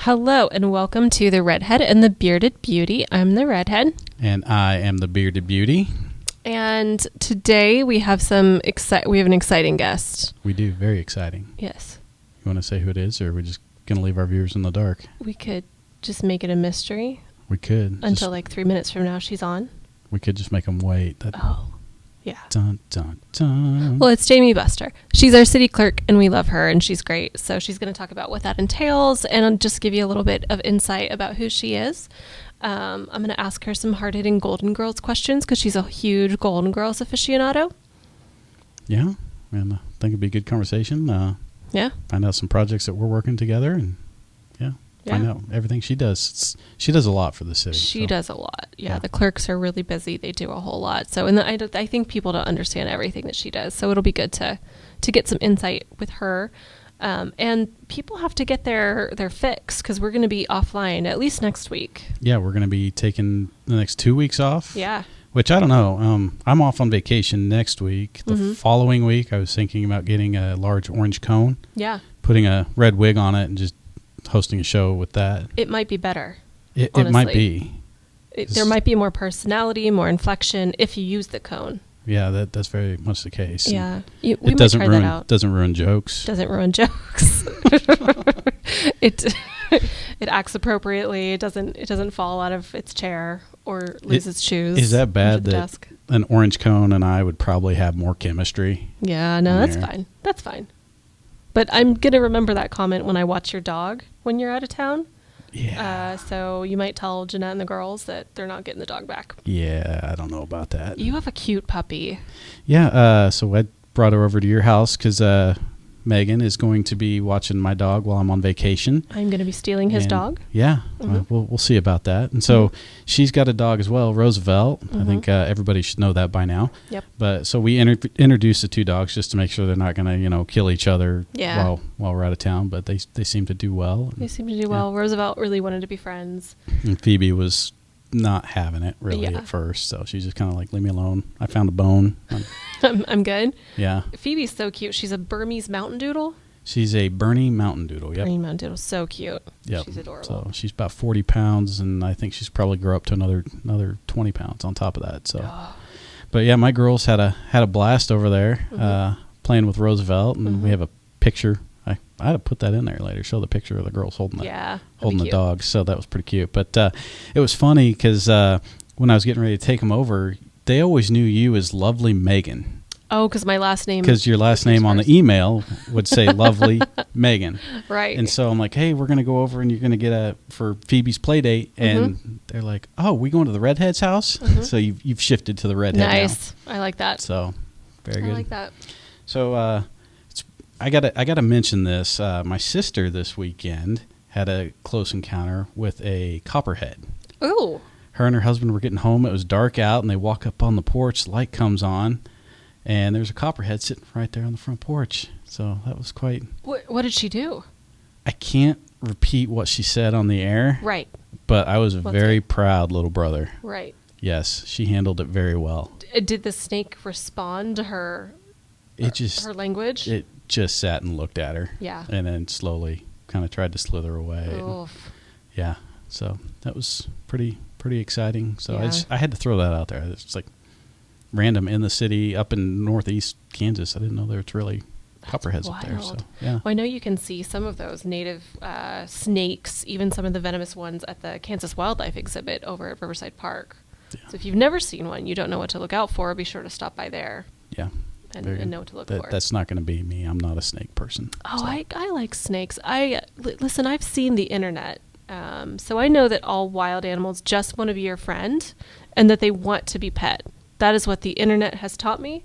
Hello and welcome to the Redhead and the Bearded Beauty. I'm the Redhead. And I am the Bearded Beauty. And today we have an exciting guest. We do, very exciting. Yes. You want to say who it is, or are we just going to leave our viewers in the dark? We could just make it a mystery. We could. Until like 3 minutes from now she's on. We could just make them wait. Yeah. Dun, dun, dun. Well, it's Jamie Buster. She's our city clerk, and we love her, and she's great. So she's going to talk about what that entails, and I'll just give you a little bit of insight about who she is. I'm going to ask her some hard-hitting Golden Girls questions, because she's a huge Golden Girls aficionado. Yeah, and I think it'd be a good conversation. Yeah. Find out some projects that we're working together, and find out everything she does. She does a lot for the city. She does a lot. Yeah, the clerks are really busy. They do a whole lot. So, and I think people don't understand everything that she does. So it'll be good to get some insight with her. And people have to get their fix because we're going to be offline at least next week. Yeah, we're going to be taking the next 2 weeks off. Yeah. Which I don't know. I'm off on vacation next week. The following week, I was thinking about getting a large orange cone. Yeah. Putting a red wig on it and just hosting a show with that. It might be better. It might be. There might be more personality, more inflection if you use the cone. Yeah, that's very much the case. Yeah, we might try that out. Doesn't ruin jokes. Doesn't ruin jokes. It acts appropriately. It doesn't fall out of its chair or lose its shoes. Is that bad that an orange cone and I would probably have more chemistry? Yeah, no, that's fine. That's fine. But I'm going to remember that comment when I watch your dog when you're out of town. Yeah. So you might tell Jeanette and the girls that they're not getting the dog back. Yeah, I don't know about that. You have a cute puppy. Yeah, so I brought her over to your house because Megan is going to be watching my dog while I'm on vacation. I'm going to be stealing his dog. Yeah, we'll see about that. And so she's got a dog as well, Roosevelt. I think everybody should know that by now. Yep. But so we introduced the two dogs just to make sure they're not going to kill each other while we're out of town. But they seem to do well. They seem to do well. Roosevelt really wanted to be friends. And Phoebe was not having it really at first, so she's just kind of like, leave me alone. I found a bone. I'm good. Yeah. Phoebe's so cute. She's a Burmese mountain doodle. She's a Bernie Mountain Doodle. Yep. Bernie Mountain Doodle, so cute. Yep. She's adorable. So she's about 40 pounds, and I think she's probably grow up to another 20 pounds on top of that. So, but yeah, my girls had a blast over there playing with Roosevelt, and we have a picture. I had to put that in there later. Show the picture of the girls holding the dog. So that was pretty cute. But it was funny because when I was getting ready to take them over, they always knew you as Lovely Megan. Oh, because my last name. Because your last name on the email would say Lovely Megan. Right. And so I'm like, hey, we're going to go over and you're going to get for Phoebe's play date. And they're like, oh, we going to the Redhead's house? So you've shifted to the Redhead now. Nice. I like that. So very good. I like that. So I gotta mention this. My sister this weekend had a close encounter with a copperhead. Ooh. Her and her husband were getting home. It was dark out, and they walk up on the porch. The light comes on, and there's a copperhead sitting right there on the front porch. So that was quite... What did she do? I can't repeat what she said on the air. Right. But I was a very proud little brother. Right. Yes, she handled it very well. Did the snake respond to her language? It just sat and looked at her. Yeah. And then slowly kind of tried to slither away. Oof. Yeah. So that was pretty exciting. So I had to throw that out there. It's like random in the city up in northeast Kansas. I didn't know there was really copperheads up there. So yeah. Well, I know you can see some of those native snakes, even some of the venomous ones at the Kansas Wildlife Exhibit over at Riverside Park. Yeah. So if you've never seen one, you don't know what to look out for, be sure to stop by there. Yeah. And know what to look for. That's not going to be me. I'm not a snake person. Oh, so. I like snakes. Listen, I've seen the internet. So I know that all wild animals just want to be your friend and that they want to be pet. That is what the internet has taught me,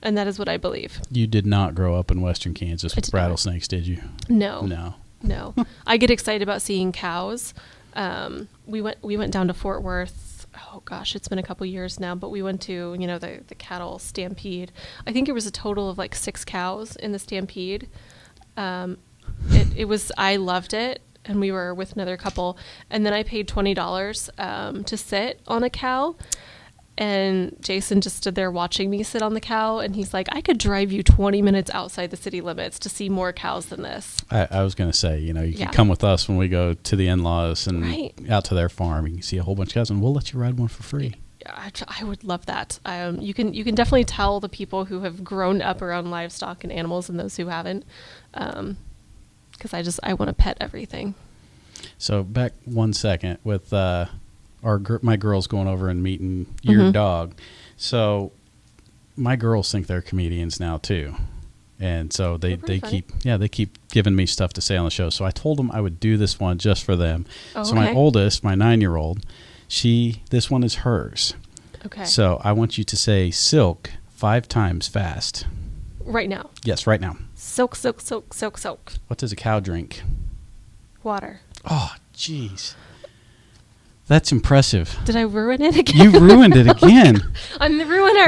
and that is what I believe. You did not grow up in western Kansas with rattlesnakes, did you? No. I get excited about seeing cows. We went down to Fort Worth. Oh gosh, it's been a couple years now, but we went to, the cattle stampede. I think it was a total of like 6 cows in the stampede. I loved it. And we were with another couple, and then I paid $20 to sit on a cow. And Jason just stood there watching me sit on the cow. And he's like, I could drive you 20 minutes outside the city limits to see more cows than this. I was going to say, you could come with us when we go to the in-laws and out to their farm. You can see a whole bunch of cows, and we'll let you ride one for free. I would love that. You can definitely tell the people who have grown up around livestock and animals and those who haven't, because I want to pet everything. So back 1 second with my girls going over and meeting your dog. So my girls think they're comedians now too, and so they keep giving me stuff to say on the show. So I told them I would do this one just for them. Oh, so my oldest, my 9-year-old, this one is hers. Okay. So I want you to say silk 5 times fast. Right now. Yes, right now. Silk, silk, silk, silk, silk. What does a cow drink? Water. Oh, jeez. That's impressive. Did I ruin it again? You ruined it again. I'm the ruiner.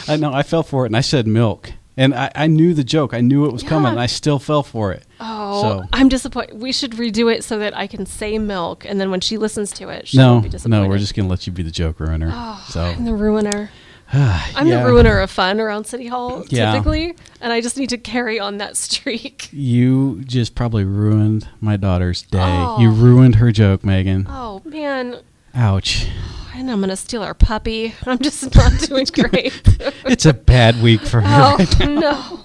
I know. I fell for it, and I said milk. And I knew the joke. I knew it was coming, and I still fell for it. Oh, so. I'm disappointed. We should redo it so that I can say milk, and then when she listens to it, she won't be disappointed. No, we're just going to let you be the joke ruiner. Oh, so. I'm the ruiner. I'm the ruiner of fun around City Hall, typically, and I just need to carry on that streak. You just probably ruined my daughter's day. Oh. You ruined her joke, Megan. Oh, man. Ouch. And I'm going to steal our puppy. I'm just not doing great. It's a bad week for her right now. No.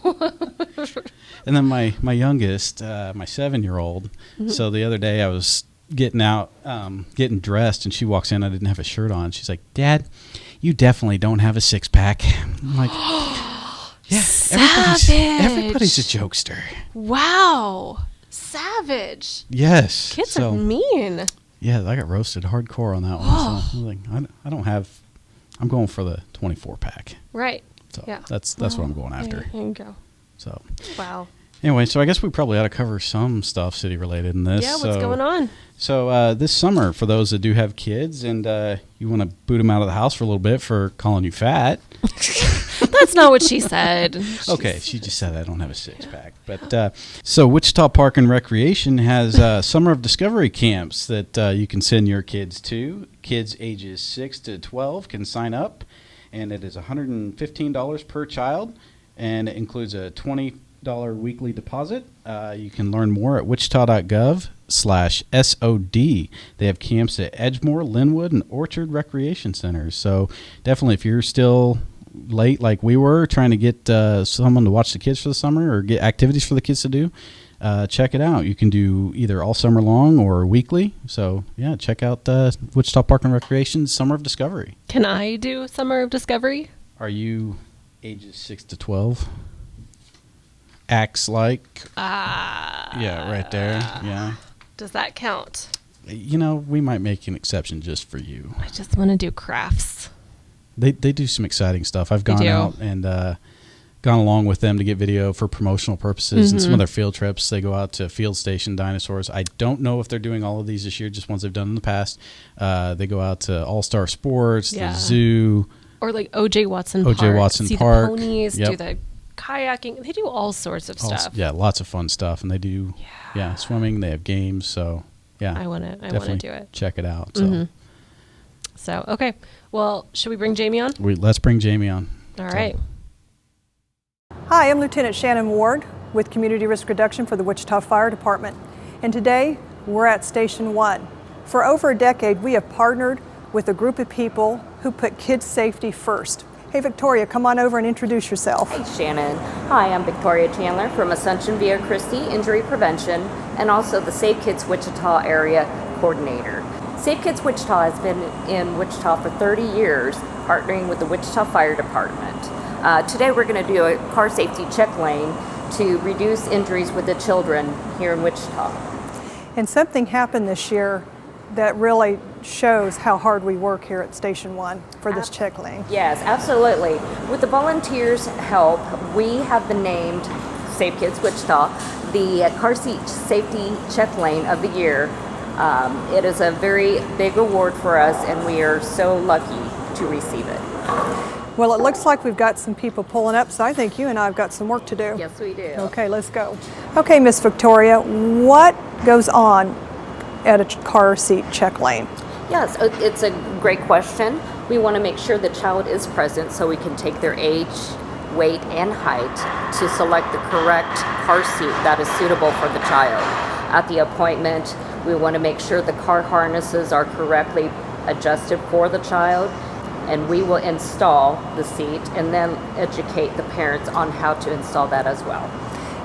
And then my youngest, my 7-year-old, so the other day I was getting out, getting dressed, and she walks in. I didn't have a shirt on. She's like, Dad, you definitely don't have a 6-pack. I'm like, yeah, everybody's a jokester. Wow. Savage. Yes. Kids are mean. Yeah, I got roasted hardcore on that one. So I was like, I'm going for the 24-pack. Right. So that's what I'm going after. There you go. So. Wow. Anyway, so I guess we probably ought to cover some stuff city related in this. Yeah, what's going on? So this summer, for those that do have kids and you want to boot them out of the house for a little bit for calling you fat. That's not what she said. Okay, she just said I don't have a 6-pack. But so Wichita Park and Recreation has Summer of Discovery camps that you can send your kids to. Kids ages 6 to 12 can sign up, and it is $115 per child, and it includes a $20 weekly deposit. You can learn more at wichita.gov/SOD. They have camps at Edgemore, Linwood, and Orchard Recreation Centers. So definitely, if you're still late like we were, trying to get someone to watch the kids for the summer or get activities for the kids to do, check it out. You can do either all summer long or weekly. So yeah, check out Wichita Park and Recreation's Summer of Discovery. Can I do Summer of Discovery? Are you ages 6 to 12? Acts like. Yeah, right there. Yeah. Does that count? We might make an exception just for you. I just want to do crafts. They do some exciting stuff. I've gone out and gone along with them to get video for promotional purposes and some of their field trips. They go out to Field Station Dinosaurs. I don't know if they're doing all of these this year, just ones they've done in the past. They go out to All-Star Sports, the zoo. Or like O.J. Watson Park. See Park. The ponies, do the kayaking. They do all sorts of stuff. Yeah, lots of fun stuff. And they do swimming. They have games. So, yeah. I want to do it. Check it out. So, okay. Well, should we bring Jamie on? Let's bring Jamie on. All right. Hi, I'm Lieutenant Shannon Ward with Community Risk Reduction for the Wichita Fire Department. And today, we're at Station 1. For over a decade, we have partnered with a group of people who put kids' safety first. Hey, Victoria, come on over and introduce yourself. Hey, Shannon. Hi, I'm Victoria Chandler from Assumption Via Christi Injury Prevention and also the Safe Kids Wichita Area Coordinator. Safe Kids Wichita has been in Wichita for 30 years, partnering with the Wichita Fire Department. Today we're going to do a car safety check lane to reduce injuries with the children here in Wichita. And something happened this year that really shows how hard we work here at Station 1 for this check lane. Yes, absolutely. With the volunteers' help, we have been named Safe Kids Wichita the car seat safety check lane of the year. It is a very big award for us, and we are so lucky to receive it. Well, it looks like we've got some people pulling up, so I think you and I have got some work to do. Yes, we do. Okay, let's go. Okay, Miss Victoria, what goes on at a car seat check lane? Yes, it's a great question. We want to make sure the child is present so we can take their age, weight, and height to select the correct car seat that is suitable for the child. At the appointment, we want to make sure the car harnesses are correctly adjusted for the child, and we will install the seat and then educate the parents on how to install that as well.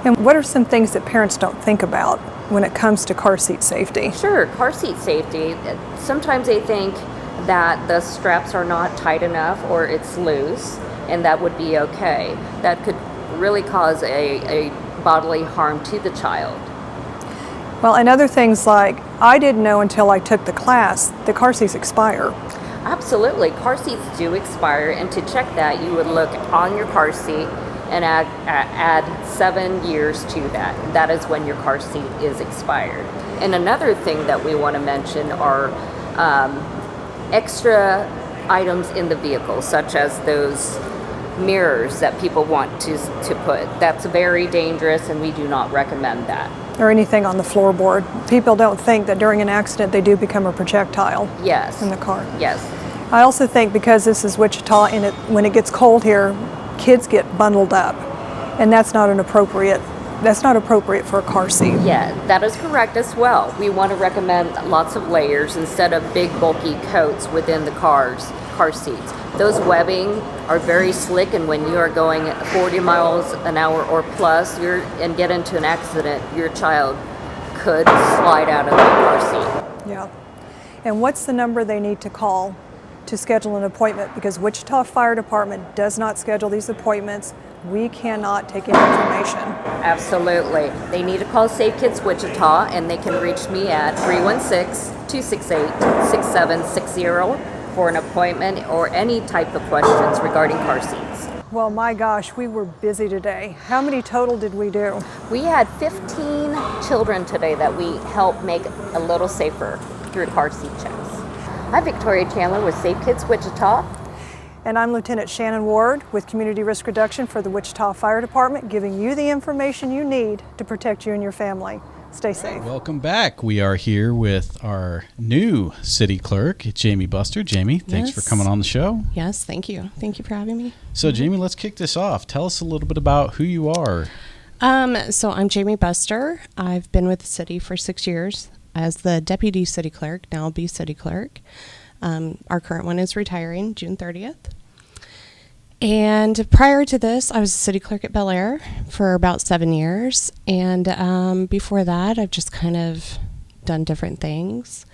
And what are some things that parents don't think about when it comes to car seat safety? Sure, car seat safety. Sometimes they think that the straps are not tight enough or it's loose, and that would be okay. That could really cause a bodily harm to the child. Well, and other things like, I didn't know until I took the class that car seats expire. Absolutely, car seats do expire, and to check that, you would look on your car seat and add 7 years to that. That is when your car seat is expired. And another thing that we want to mention are extra items in the vehicle, such as those mirrors that people want to put. That's very dangerous, and we do not recommend that. Or anything on the floorboard. People don't think that during an accident they do become a projectile Yes. in the car. Yes. I also think because this is Wichita and when it gets cold here, kids get bundled up, and that's not appropriate for a car seat. Yeah, that is correct as well. We want to recommend lots of layers instead of big bulky coats within the car seats. Those webbing are very slick, and when you are going 40 miles an hour or plus and get into an accident, your child could slide out of the car seat. Yeah. And what's the number they need to call to schedule an appointment? Because Wichita Fire Department does not schedule these appointments. We cannot take any information. Absolutely. They need to call Safe Kids Wichita, and they can reach me at 316-268-6760 for an appointment or any type of questions regarding car seats. Well, my gosh, we were busy today. How many total did we do? We had 15 children today that we helped make a little safer through car seat checks. I'm Victoria Chandler with Safe Kids Wichita. And I'm Lieutenant Shannon Ward with Community Risk Reduction for the Wichita Fire Department, giving you the information you need to protect you and your family. Stay safe. Welcome back. We are here with our new city clerk, Jamie Buster. Jamie, thanks for coming on the show. Yes, thank you. Thank you for having me. So, Jamie, let's kick this off. Tell us a little bit about who you are. So I'm Jamie Buster. I've been with the city for 6 years as the deputy city clerk, now I'll be city clerk. Our current one is retiring June 30th. And prior to this, I was a city clerk at Bel Air for about 7 years. And before that, I've just kind of done different things.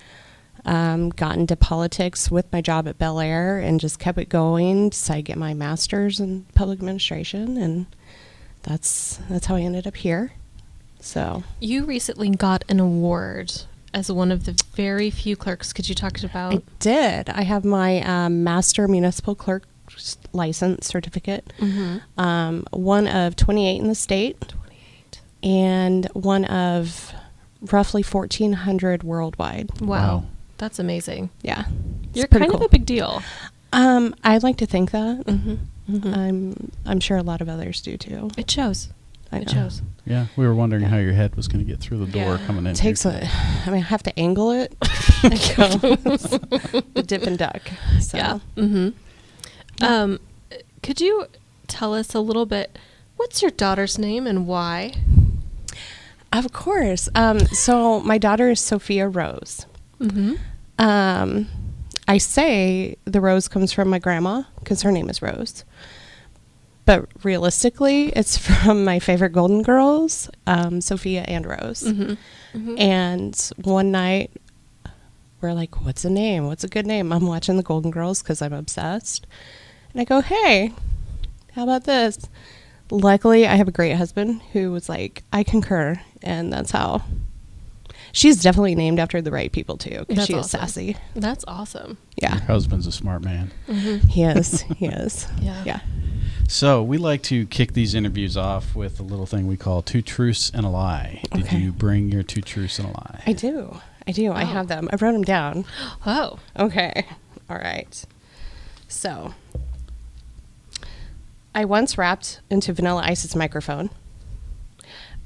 Got into politics with my job at Bel Air and just kept it going. Decided to get my master's in public administration, and that's how I ended up here. So You recently got an award as one of the very few clerks. Could you talk about? I did. I have my Master Municipal Clerk license certificate. Mm-hmm. One of 28 in the state. 28. And one of roughly 1,400 worldwide. Wow. That's amazing. Yeah. You're kind of a big deal. I'd like to think that. Mm-hmm. Mm-hmm. I'm sure a lot of others do too. It shows. I know. It shows. Yeah, we were wondering how your head was going to get through the door coming in. It takes here. I have to angle it. The dip and duck. So. Yeah. Mm-hmm. Could you tell us a little bit, what's your daughter's name and why? Of course. So my daughter is Sophia Rose. Mm-hmm. I say the rose comes from my grandma because her name is Rose. But realistically, it's from my favorite Golden Girls, Sophia and Rose. Mm-hmm. Mm-hmm. And one night, we're like, what's a name? What's a good name? I'm watching the Golden Girls because I'm obsessed. And I go, hey, how about this? Luckily, I have a great husband who was like, I concur. And that's how. She's definitely named after the right people, too, because she is sassy. That's awesome. Yeah. Your husband's a smart man. Mm-hmm. He is. He is. Yeah. So we like to kick these interviews off with a little thing we call 2 truths and a lie. Did Okay. you bring your 2 truths and a lie? I do. I have them. I wrote them down. Oh. Okay. All right. So, I once rapped into Vanilla Ice's microphone.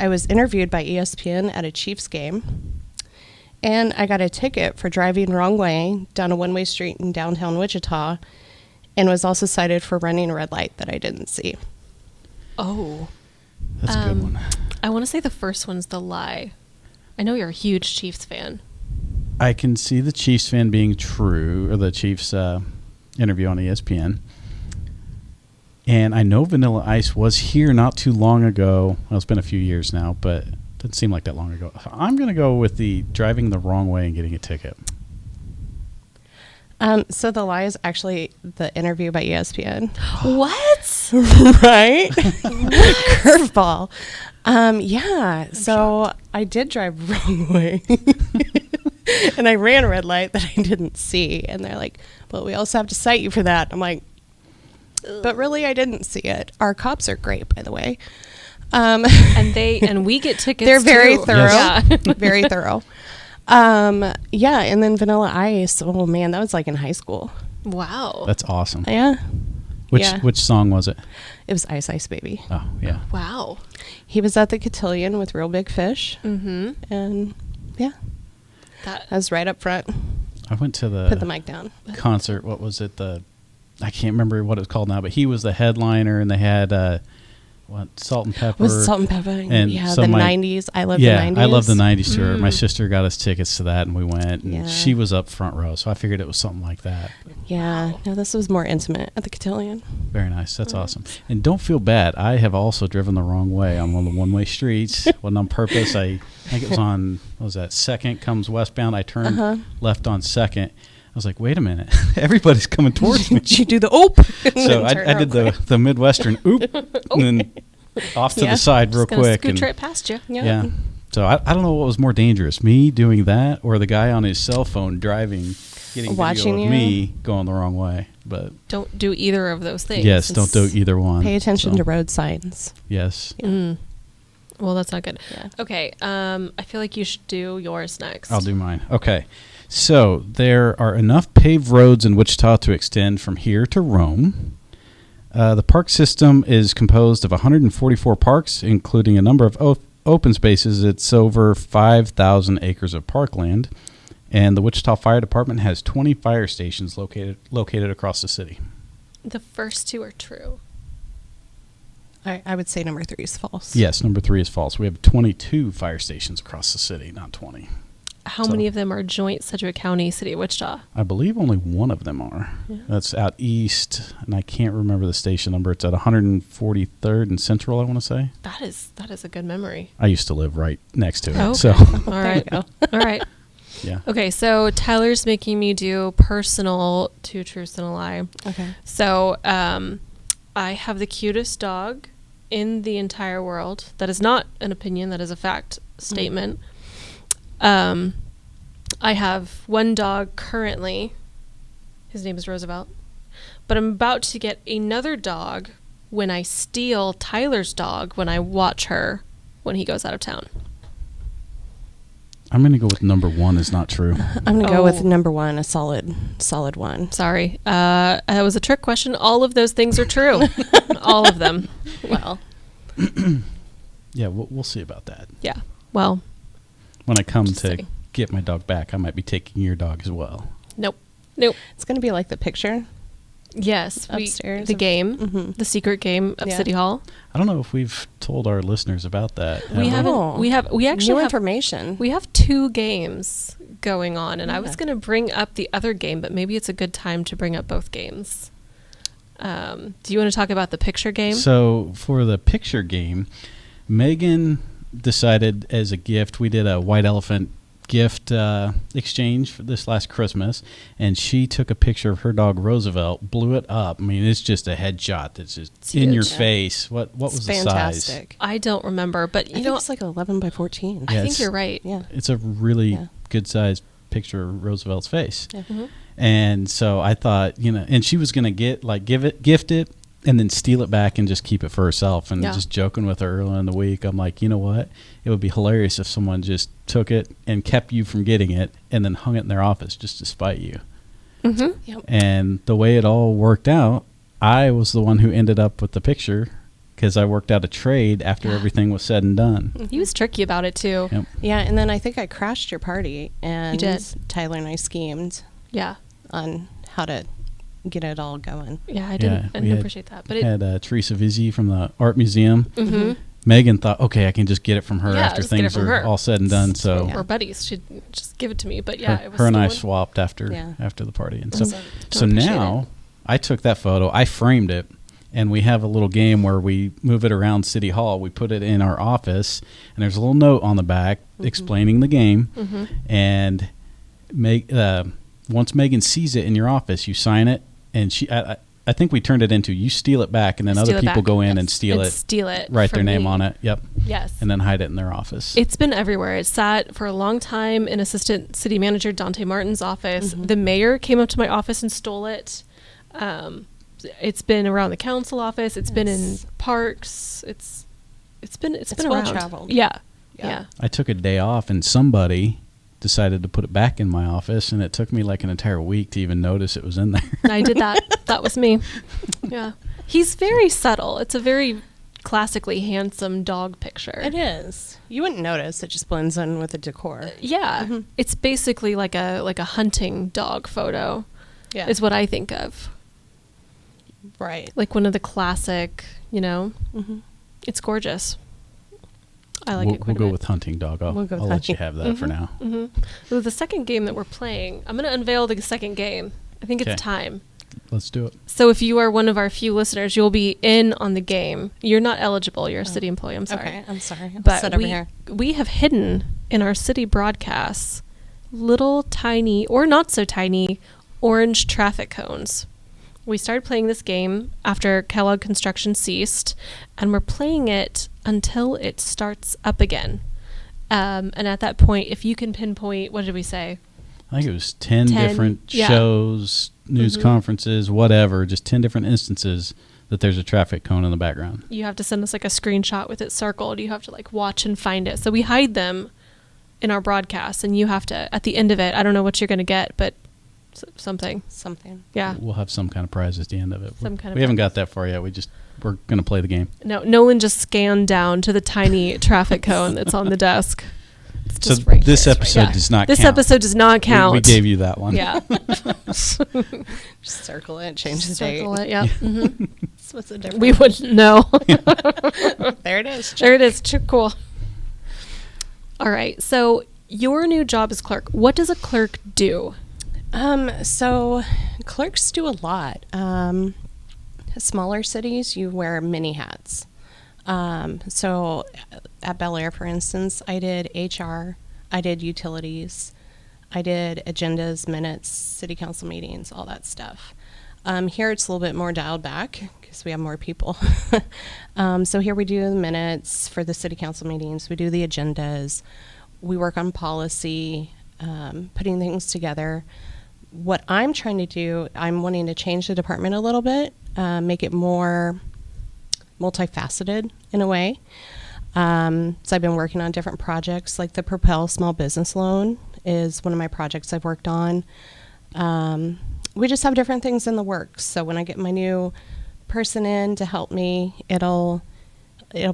I was interviewed by ESPN at a Chiefs game. And I got a ticket for driving wrong way down a one-way street in downtown Wichita, and was also cited for running a red light that I didn't see. Oh. That's a good one. I want to say the first one's the lie. I know you're a huge Chiefs fan. I can see the Chiefs fan being true, or the Chiefs interview on ESPN. And I know Vanilla Ice was here not too long ago. Well, it's been a few years now, but it doesn't seem like that long ago. I'm going to go with the driving the wrong way and getting a ticket. So the lie is actually the interview by ESPN. What? Right? Curveball. Yeah. So I did drive the wrong way. And I ran a red light that I didn't see. And they're like, well, we also have to cite you for that. I'm like, but really, I didn't see it. Our cops are great, by the way. And we get tickets. They're very too. thorough. Yes. Yeah. Very thorough. Yeah. And then Vanilla Ice. Oh man, that was like in high school. Wow. That's awesome. Yeah. Which song was it? It was Ice Ice Baby. Oh, yeah. Wow. He was at the Cotillion with Real Big Fish. Mm-hmm. And yeah, I was right up front. I went to Put the mic down. concert. What was it? I can't remember what it was called now, but he was the headliner, and they had Salt and Pepper. Was Salt and Pepper? And yeah, so the 90s. I love the 90s. Yeah, I love the 90s tour. My sister got us tickets to that, and we went. And Yeah. she was up front row, so I figured it was something like that. Yeah, no, this was more intimate at the Cotillion. Very nice. That's awesome. And don't feel bad. I have also driven the wrong way on one of the one-way streets. Wasn't on purpose. I think it was on, what was that, 2nd comes westbound. I turned left on 2nd. I was like, wait a minute. Everybody's coming towards me. Did you do the oop? So I did the Midwestern oop, and then off to the side real quick. Scoot right past you. Yeah. So I don't know what was more dangerous, me doing that or the guy on his cell phone driving, getting Watching video of you? me going the wrong way. But Don't do either of those things. yes, don't do either one. Pay attention So, to road signs. Yes. Well, that's not good. Yeah. Okay. I feel like you should do yours next. I'll do mine. Okay. So there are enough paved roads in Wichita to extend from here to Rome. The park system is composed of 144 parks, including a number of open spaces. It's over 5,000 acres of parkland. And the Wichita Fire Department has 20 fire stations located across the city. The first two are true. I would say number 3 is false. Yes, number 3 is false. We have 22 fire stations across the city, not 20. How many of them are joint Sedgwick County, City of Wichita? I believe only one of them are. Yeah. That's out east, and I can't remember the station number. It's at 143rd and Central, I want to say. That is a good memory. I used to live right next to it. Oh, So, okay. All There right. you go. All right. yeah. Okay, so Tyler's making me do personal 2 truths and a lie. Okay. So I have the cutest dog in the entire world. That is not an opinion. That is a fact statement. I have one dog currently. His name is Roosevelt. But I'm about to get another dog when I steal Tyler's dog when I watch her when he goes out of town. I'm going to go with number 1 is not true. I'm going to go with Oh. number 1, a solid one. Sorry. That was a trick question. All of those things are true. All of them. Well, Yeah, we'll see about that. Yeah. Well, When I come Just to saying. get my dog back, I might be taking your dog as well. nope. it's going to be like the picture. Yes. Upstairs The of- game. Mhm. The secret game of Yeah. City Hall. I don't know if we've told our listeners about that. We have haven't. Oh. We actually New have information. We have 2 games going on, and I was Yeah. going to bring up the other game, but maybe it's a good time to bring up both games. Do you want to talk about the picture game? So for the picture game, Megan decided as a gift, we did a white elephant gift exchange for this last Christmas, and she took a picture of her dog Roosevelt, blew it up. I mean, it's just a headshot that's just It's in your huge. face. What was It's the size? fantastic. I don't remember, but I you think know, it's like 11 by 14. I Yeah, think it's- you're right. Yeah. It's a really Yeah. good sized picture of Roosevelt's face. Yeah. Mhm. And so I thought, and she was going to gift it and then steal it back and just keep it for herself. And Yeah. just joking with her earlier in the week, I'm like, you know what? It would be hilarious if someone just took it and kept you from getting it and then hung it in their office just to spite you. Mhm. Yep. And the way it all worked out, I was the one who ended up with the picture because I worked out a trade after everything was said and done. He was tricky about it too. Yep. Yeah, and then I think I crashed your party, and You did. Tyler and I schemed Yeah. on how to get it all going. Yeah, I Yeah, didn't we appreciate that. But We it, had Teresa Vizzi from the art museum. Mhm. Megan thought, okay, I can just get it from her Yeah, after just get it things from are her. all said and done. So we're buddies. She'd just give it to me. But yeah, her, it was her and I stolen. swapped after Yeah. the party and Awesome. stuff. Don't So appreciate now it. I took that photo, I framed it, and we have a little game where we move it around City Hall. We put it in our office, and there's a little note on the back explaining the game. And once Megan sees it in your office, you sign it, and I think we turned it into you steal it back, and then Steal other it people back. go in Yes. and steal it, write their from name me. on it. Yep. Yes. And then hide it in their office. It's been everywhere. It sat for a long time in Assistant City Manager Dante Martin's office. The mayor came up to my office and stole it. It's been around the council office. It's been in parks. It's been well around. traveled. Yeah. Yeah. Yeah. I took a day off, and somebody decided to put it back in my office, and it took me like an entire week to even notice it was in there. I did that. That was me. Yeah. He's very subtle. It's a very classically handsome dog picture. It is. You wouldn't notice. It just blends in with the decor. Yeah. It's basically like a hunting dog photo. Yeah. Is what I think of. Right. Like one of the classic, It's gorgeous. I like it quite We'll a go bit. with hunting dog. I'll We'll go with let you hunting. have that for now. So the second game that we're playing, I'm going to unveil the second game. I think Okay. it's time. Let's do it. So if you are one of our few listeners, you'll be in on the game. You're not eligible. You're a city employee. I'm sorry. Okay, I'm sorry. I'll But sit over here. we have hidden in our city broadcasts little tiny or not so tiny orange traffic cones. We started playing this game after Kellogg construction ceased, and we're playing it until it starts up again. And at that point, if you can pinpoint, what did we say? I think it was 10 10, different yeah. shows, news conferences, whatever, just 10 different instances that there's a traffic cone in the background. You have to send us like a screenshot with it circled. You have to like watch and find it. So we hide them in our broadcast, and you have to, at the end of it, I don't know what you're going to get, but something. Something. Yeah. We'll have some kind of prize at the end of it. Some kind of we haven't prize. got that far yet. We're going to play the game. No, Nolan just scanned down to the tiny traffic cone that's on the desk. It's So just right this here. episode Yeah. does not This count. episode does not count. We gave you that one. Yeah. Just circle it, change the date. Circle it, yeah. Mhm. What's the difference? We wouldn't know. There it is. There it is. Cool. All right. So your new job as clerk. What does a clerk do? So clerks do a lot. Smaller cities, you wear many hats. So at Bel Air, for instance, I did HR, I did utilities, I did agendas, minutes, city council meetings, all that stuff. Here it's a little bit more dialed back because we have more people. So here we do the minutes for the city council meetings, we do the agendas, we work on policy, putting things together. What I'm trying to do, I'm wanting to change the department a little bit, make it more multifaceted in a way. So I've been working on different projects, like the Propel Small Business Loan is one of my projects I've worked on. We just have different things in the works. So when I get my new person in to help me, it'll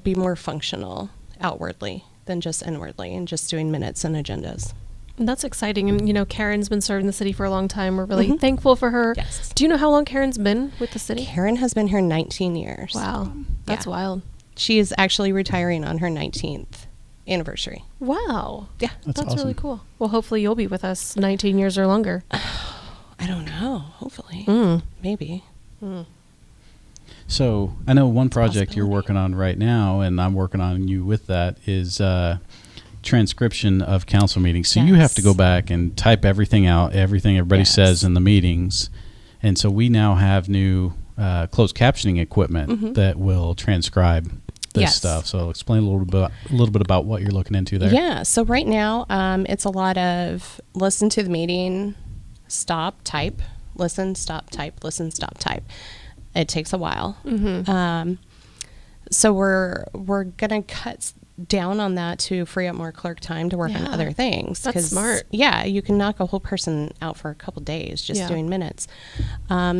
be more functional outwardly than just inwardly and just doing minutes and agendas. And that's exciting. And, Karen's been serving the city for a long time. We're really thankful for her. Yes. Do you know how long Karen's been with the city? Karen has been here 19 years. Wow. That's Yeah. wild. She is actually retiring on her 19th anniversary. Wow. Yeah. That's That's really awesome. cool. Well, hopefully you'll be with us 19 years or longer. I don't know. Hopefully. Maybe. So I know one project you're possibility. working on right now, and I'm working on you with that, is transcription of council meetings. So you have to Yes. go back and type everything out, everything everybody Yes. says in the meetings. And so we now have new closed captioning equipment that will transcribe this Yes. stuff. So explain a little bit about what you're looking into there. Yeah. So right now, it's a lot of listen to the meeting, stop, type, listen, stop, type, listen, stop, type. It takes a while. So we're gonna cut down on that to free up more clerk time to work on other things. That's smart. Yeah, you can knock a whole person out for a couple days just doing minutes.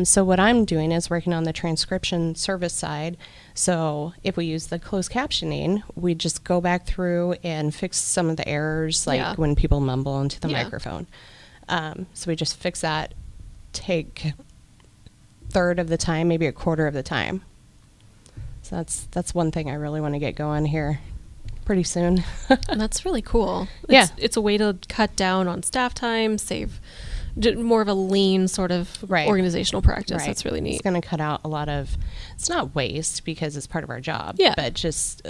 So what I'm doing is working on the transcription service side. So if we use the closed captioning, we just go back through and fix some of the errors, like when people mumble into the microphone. So we just fix that, take third of the time, maybe a quarter of the time. So that's one thing I really want to get going here pretty soon. And that's really cool. It's a way to cut down on staff time, save more of a lean sort of organizational practice. That's really neat. It's going to cut out a lot of, it's not waste because it's part of our job, but just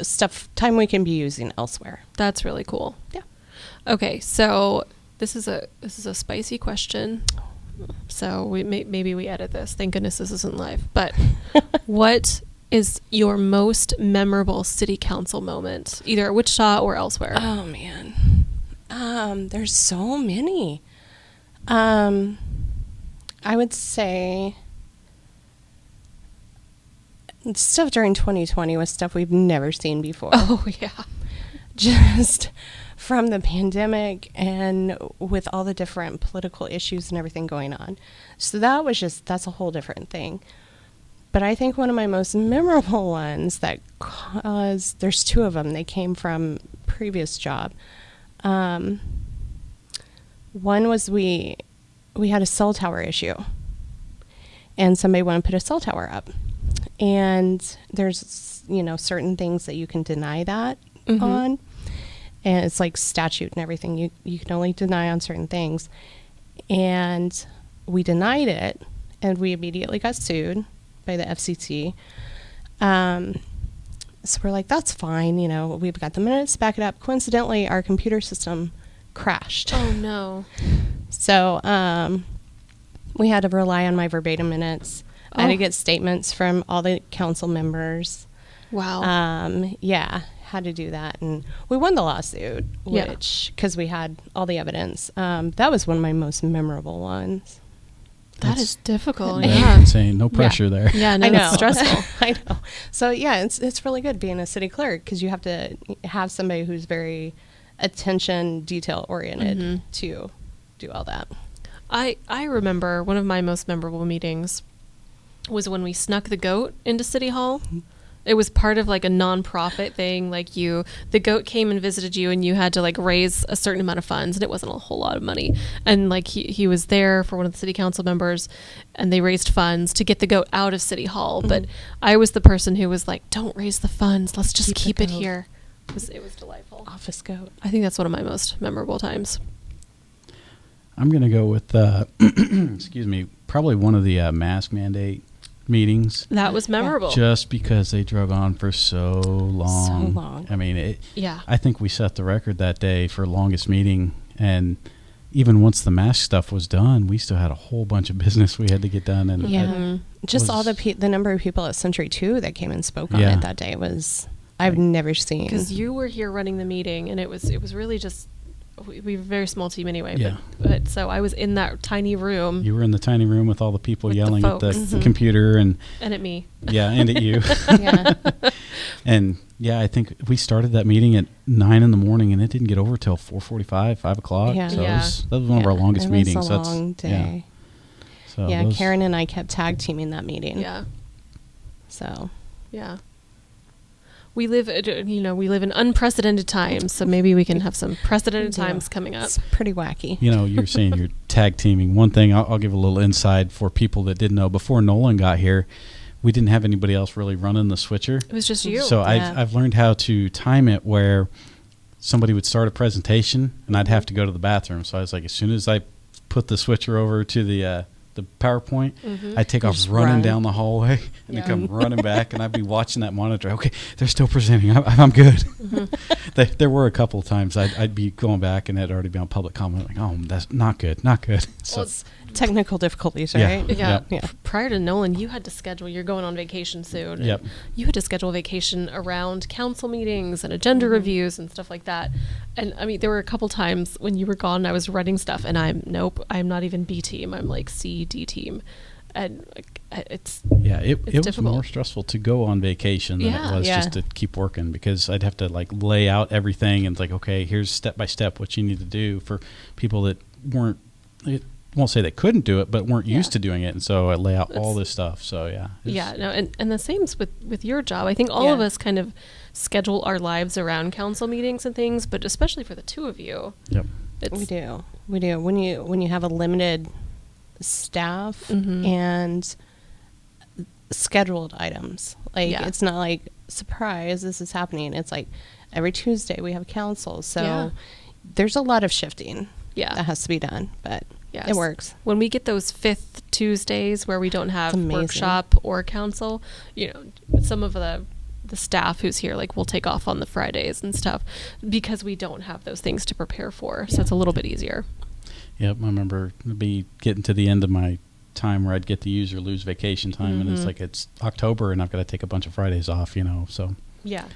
time we can be using elsewhere. That's really cool. Yeah. Okay, so this is a spicy question. So maybe we edit this. Thank goodness this isn't live. But what is your most memorable city council moment, either at Wichita or elsewhere? Oh man, there's so many. I would say stuff during 2020 was stuff we've never seen before. Oh yeah, just from the pandemic and with all the different political issues and everything going on. So that's a whole different thing. But I think one of my most memorable ones there's two of them. They came from previous job. One was we had a cell tower issue, and somebody wanted to put a cell tower up. And there's, certain things that you can deny that on. And it's like statute and everything. You can only deny on certain things. And we denied it, and we immediately got sued by the FCC. So we're like, that's fine. We've got the minutes to back it up. Coincidentally, our computer system crashed. Oh, no. So we had to rely on my verbatim minutes. I had to get statements from all the council members. Wow. Had to do that. And we won the lawsuit, because we had all the evidence. That was one of my most memorable ones. That is difficult. That's insane. No pressure there. Yeah, no, I know. it's stressful. I know. So it's really good being a city clerk because you have to have somebody who's very attention detail oriented to do all that. I remember one of my most memorable meetings was when we snuck the goat into City Hall. It was part of like a nonprofit thing. Like the goat came and visited you, and you had to like raise a certain amount of funds, and it wasn't a whole lot of money. And like he was there for one of the city council members, and they raised funds to get the goat out of City Hall. But I was the person who was like, "Don't raise the funds. Let's just keep it here." It was delightful. Office goat. I think that's one of my most memorable times. I'm gonna go with excuse me, probably one of the mask mandate meetings. That was memorable. Just because they drug on for so long. I mean, I think we set the record that day for longest meeting, and even once the mask stuff was done, we still had a whole bunch of business we had to get done. And just all the number of people at Century 2 that came and spoke on it that day was I've never seen. Because you were here running the meeting, and it was really just. We were a very small team anyway, Yeah. but so I was in that tiny room. You were in the tiny room with all the people With yelling the at the folks. computer and at me. Yeah, and at you. Yeah. And I think we started that meeting at 9 a.m, and it didn't get over till 4:45, 5 o'clock. Yeah. So that was one of our longest meetings. It was a long day. Yeah. So Karen and I kept tag teaming that meeting. Yeah. So. Yeah. We live in unprecedented times, so maybe we can have some precedented times coming up. It's pretty wacky. You're saying you're tag teaming. One thing I'll give a little inside for people that didn't know. Before Nolan got here, we didn't have anybody else really running the switcher. It was just you. So I've learned how to time it where somebody would start a presentation and I'd have to go to the bathroom. So I was like, as soon as I put the switcher over to the PowerPoint, I'd take off running down the hallway and then come running back, and I'd be watching that monitor. Okay, they're still presenting. I'm good. There were a couple of times I'd be going back and it'd already been on public comment. Like, oh, that's not good. So, well, it's technical difficulties, right? Yeah. Prior to Nolan, you had to schedule. You're going on vacation soon. Yep. You had to schedule a vacation around council meetings and agenda reviews and stuff like that. And I mean, there were a couple times when you were gone, I was writing stuff, and I'm not even B team. I'm like C, D team. and it's it was difficult. more stressful to go on vacation than it was just to keep working, because I'd have to like lay out everything and like, okay, here's step by step what you need to do for people that weren't, it won't say they couldn't do it, but weren't used to doing it. And so I lay out all this stuff. So and the same's with your job. I think all of us kind of schedule our lives around council meetings and things, but especially for the two of you. Yep. We do. When you have a limited staff and scheduled items, like it's not like, surprise, this is happening. It's like every Tuesday we have council. So there's a lot of shifting that has to be done, but it works. When we get those 5th Tuesdays where we don't have workshop or council, some of the staff who's here, like, we'll take off on the Fridays and stuff because we don't have those things to prepare for. So it's a little bit easier. Yep. I remember getting to the end of my time where I'd get to use or lose vacation time, and it's like it's October and I've got to take a bunch of Fridays off, so yep,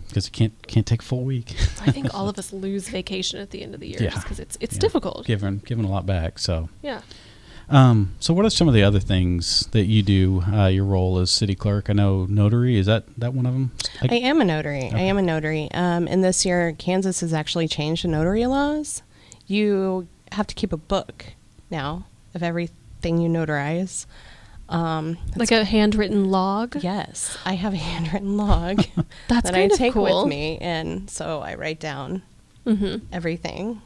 because you can't take a full week. I think all of us lose vacation at the end of the year just because it's difficult, giving a lot back. So so what are some of the other things that you do? Your role as city clerk, I know notary, is that one of them? I am a notary. Okay. I am a notary. And this year Kansas has actually changed the notary laws. You have to keep a book now of everything you notarize. Like a handwritten log? Yes, I have a handwritten log that I take with me, and so I write down everything.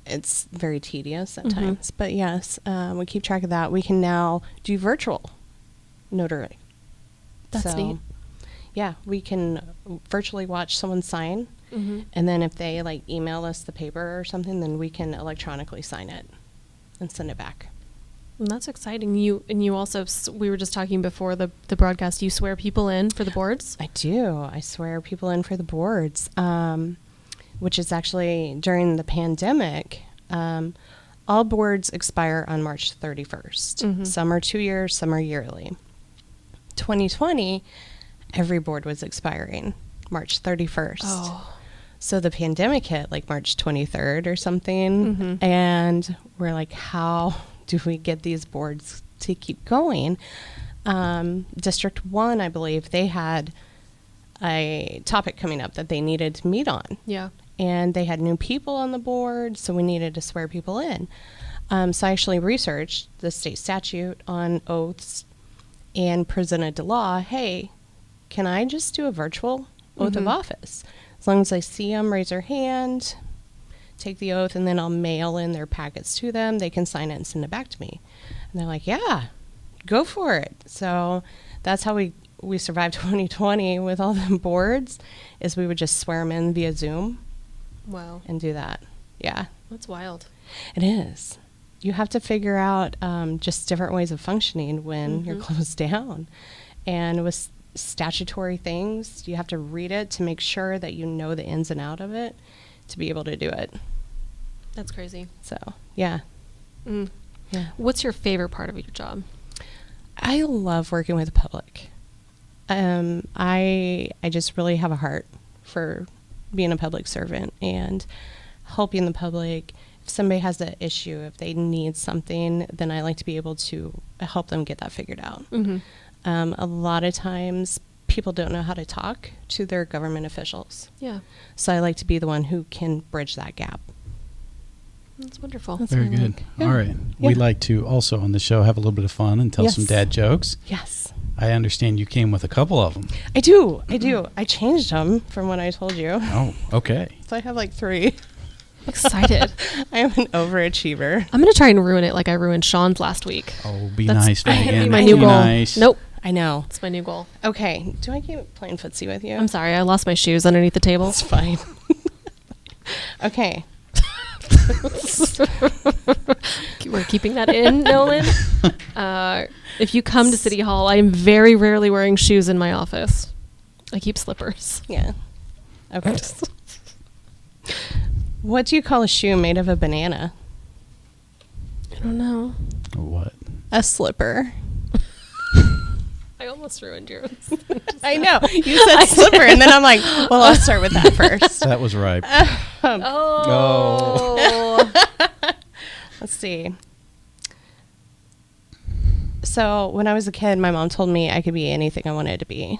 It's very tedious at times, but yes, we keep track of that. We can now do virtual notary. That's neat. Yeah, we can virtually watch someone sign, and then if they like email us the paper or something, then we can electronically sign it and send it back. And that's exciting. You also, we were just talking before the broadcast, you swear people in for the boards? I do. I swear people in for the boards, which is actually during the pandemic. All boards expire on March 31st. Some are 2 years, some are yearly. 2020, every board was expiring March 31st. Oh. So the pandemic hit like March 23rd or something. And we're like, how do we get these boards to keep going? District 1, I believe, they had a topic coming up that they needed to meet on. Yeah. And they had new people on the board, so we needed to swear people in. So I actually researched the state statute on oaths and presented to law, hey, can I just do a virtual oath of office? As long as I see them, raise their hand, take the oath, and then I'll mail in their packets to them. They can sign it and send it back to me. And they're like, yeah, go for it. So that's how we survived 2020 with all the boards, is we would just swear them in via Zoom. Wow. And do that. Yeah. That's wild. It is. You have to figure out just different ways of functioning when you're closed down. And with statutory things, you have to read it to make sure that you know the ins and out of it to be able to do it. That's crazy. So, yeah. Yeah. What's your favorite part of your job? I love working with the public. I just really have a heart for being a public servant and helping the public. If somebody has an issue, if they need something, then I like to be able to help them get that figured out. A lot of times people don't know how to talk to their government officials. Yeah. So I like to be the one who can bridge that gap. That's wonderful. That's very good. Yeah. All right. Yeah. We like to also on the show have a little bit of fun and tell some dad jokes. Yes. I understand you came with a couple of them. I do. I changed them from what I told you. Oh, okay. So I have like 3. Excited. I am an overachiever. I'm going to try and ruin it like I ruined Sean's last week. Oh, be nice, Megan. My new goal. Nice. Nope. I know. It's my new goal. Okay. Do I keep playing footsie with you? I'm sorry. I lost my shoes underneath the table. It's fine. Okay. We're keeping that in, Nolan. If you come to City Hall, I am very rarely wearing shoes in my office. I keep slippers. Yeah. Okay. What do you call a shoe made of a banana? I don't know. What? A slipper. I almost ruined yours. I know. You said slipper, and then I'm like, well, I'll start with that first. That was right. Let's see. So when I was a kid, my mom told me I could be anything I wanted to be.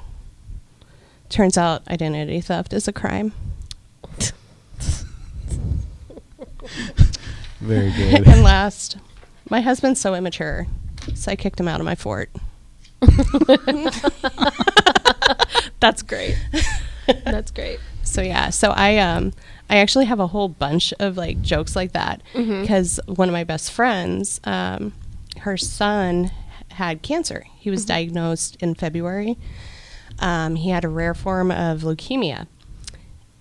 Turns out identity theft is a crime. Very good. And last, my husband's so immature, so I kicked him out of my fort. That's great. That's great. So yeah, so I actually have a whole bunch of like jokes like that because one of my best friends, her son had cancer. He was diagnosed in February. He had a rare form of leukemia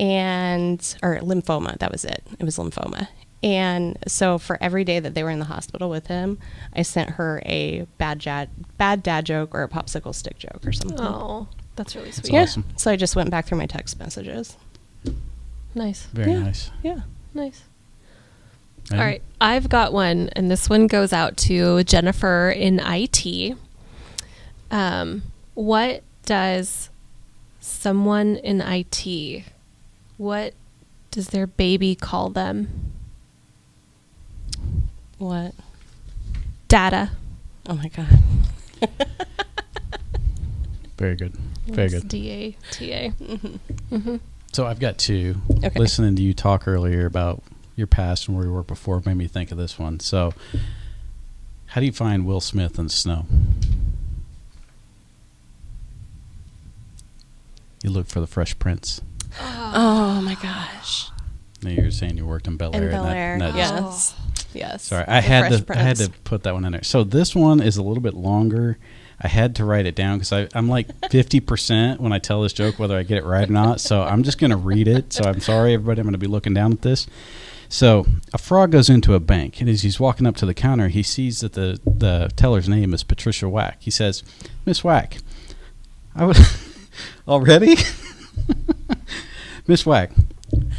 or lymphoma. That was it. It was lymphoma. And so for every day that they were in the hospital with him, I sent her a bad dad joke or a popsicle stick joke or something. Oh, that's really sweet. Yeah. Awesome. So I just went back through my text messages. Nice. Very nice. Yeah. Nice. And All right. I've got one, and this one goes out to Jennifer in IT. What does someone in IT, what does their baby call them? What? Data. Oh my God. Very good. Very It's good. DATA. So I've got two. Okay. Listening to you talk earlier about your past and where you worked before made me think of this one. So how do you find Will Smith in the snow? You look for the Fresh Prince. Oh my gosh. Now you're saying you worked in Bel Air. In Bel Air. and that Yes. Yes. Sorry, The I had Fresh to put that one in there. So this one is a little bit longer. I had to write it down because I'm like 50% when I tell this joke, whether I get it right or not. So I'm just going to read it. So I'm sorry, everybody. I'm going to be looking down at this. So a frog goes into a bank, and as he's walking up to the counter, he sees that the teller's name is Patricia Wack. He says, "Miss Wack, I would already, Miss Wack,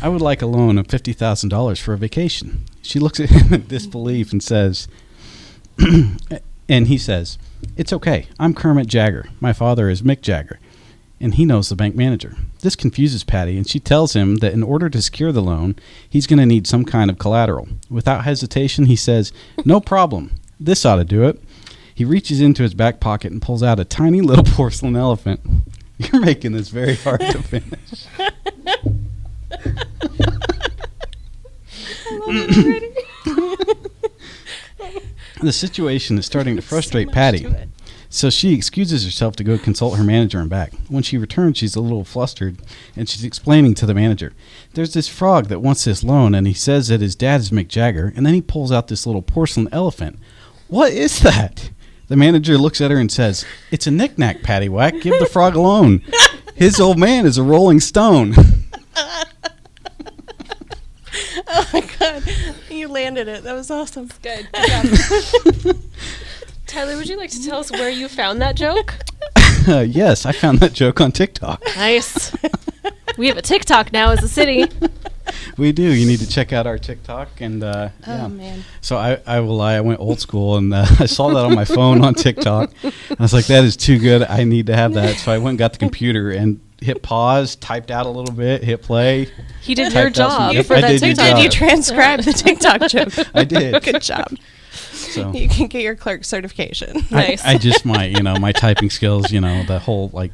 I would like a loan of $50,000 for a vacation." She looks at him in disbelief and says, and he says, "It's okay. I'm Kermit Jagger. My father is Mick Jagger." And he knows the bank manager. This confuses Patty, and she tells him that in order to secure the loan, he's going to need some kind of collateral. Without hesitation, he says, "No problem. This ought to do it." He reaches into his back pocket and pulls out a tiny little porcelain elephant. You're making this very hard to finish. The situation is starting to frustrate Patty. So she excuses herself to go consult her manager and back. When she returns, she's a little flustered, and she's explaining to the manager, "There's this frog that wants this loan, and he says that his dad is Mick Jagger, and then he pulls out this little porcelain elephant. What is that?" The manager looks at her and says, "It's a knick-knack, Patty Whack. Give the frog a loan. His old man is a rolling stone." Oh my God. You landed it. That was awesome. Good. Good job. Tyler, would you like to tell us where you found that joke? Yes, I found that joke on TikTok. Nice. We have a TikTok now as a city. We do. You need to check out our TikTok. And yeah. Man. So I will lie. I went old school, and I saw that on my phone on TikTok. I was like, that is too good. I need to have that. So I went and got the computer and hit pause, typed out a little bit, hit play. He did your Typed out some- job Yep, for I that did your TikTok. job. You transcribed the TikTok joke. I did. Good job. So You can get your clerk certification. Nice. I just might, my typing skills, the whole like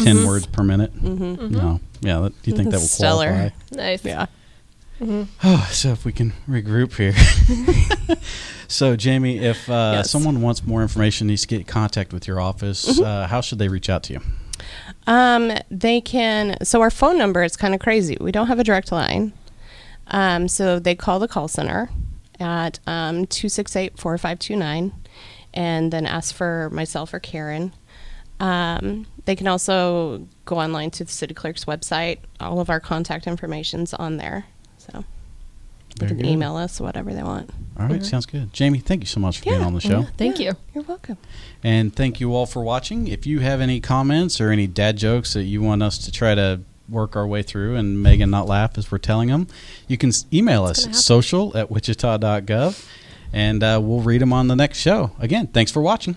10 words per minute. No. Yeah. Do you think that will Stellar. qualify? Nice. Yeah. Oh, so if we can regroup here. So, Jamie, if Yes. someone wants more information, needs to get in contact with your office, how should they reach out to you? They can. So our phone number is kind of crazy. We don't have a direct line. So they call the call center at 268-4529 and then ask for myself or Karen. They can also go online to the City Clerk's website. All of our contact information's on there. So they Very can good. email us whatever they want. All right, sounds good. Jamie, thank you so much for being Yeah. on the show. Thank you. You're welcome. And thank you all for watching. If you have any comments or any dad jokes that you want us to try to work our way through and Megan not laugh as we're telling them, you can email us at social@wichita.gov, and we'll read them on the next show. Again, thanks for watching.